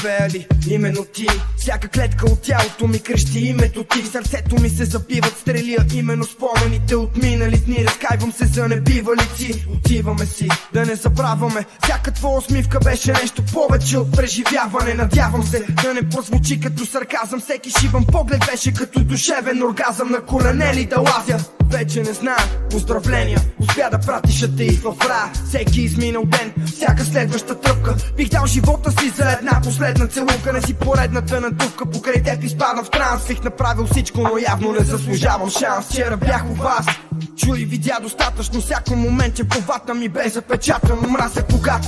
живеели именно ти. Всяка клетка от тялото ми крещи името ти. В сърцето ми се забиват стрели, а именно спомените от минали дни. Разкайвам се за небивалици, отиваме си, да не забравяме. Всяка твоя усмивка беше нещо повече от преживяване. Надявам се да не прозвучи като сарказъм. Всеки шибан поглед беше като душевен оргазъм. На колене ли да лазя? Вече не знам. Поздравления, успя да пратиша те и в рая. Всеки изминал ден, всяка следваща тръпка. Бих дал живота си за една последна целунка. Не си поредната надувка, покрай теб изпадам в транс. Бих направил всичко, но явно не заслужавам шанс. Вчера бях у вас, чу и видя достатъчно. Всяко момент по вата ми бе запечатано. Мразя когато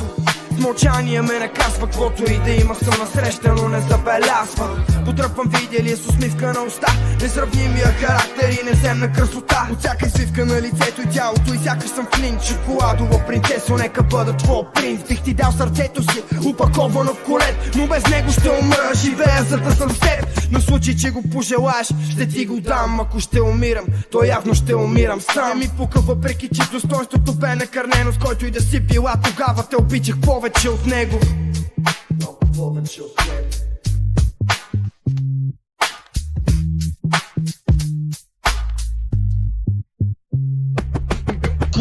в мълчание ме наказва. Каквото и да има съм насреща, но не забелязва. Потръпвам видели с усмивка на уста. Несравнимия характер и неземна красота. От всяка свивка на лицето и тялото, и сякаш съм клинч. Шоколадова принцесо, нека бъда твой принц. Бих ти дал сърцето си, упаковано в колет, но без него ще умра, живея за да съм с теб. На случай, че го пожелаеш, ще ти го дам. Ако ще умирам, то явно ще умирам сам. Не ми пука, въпреки че достоинството бе накърнено. С който и да си била, тогава те обичах повече от него. Много повече от него.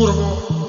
Kurwo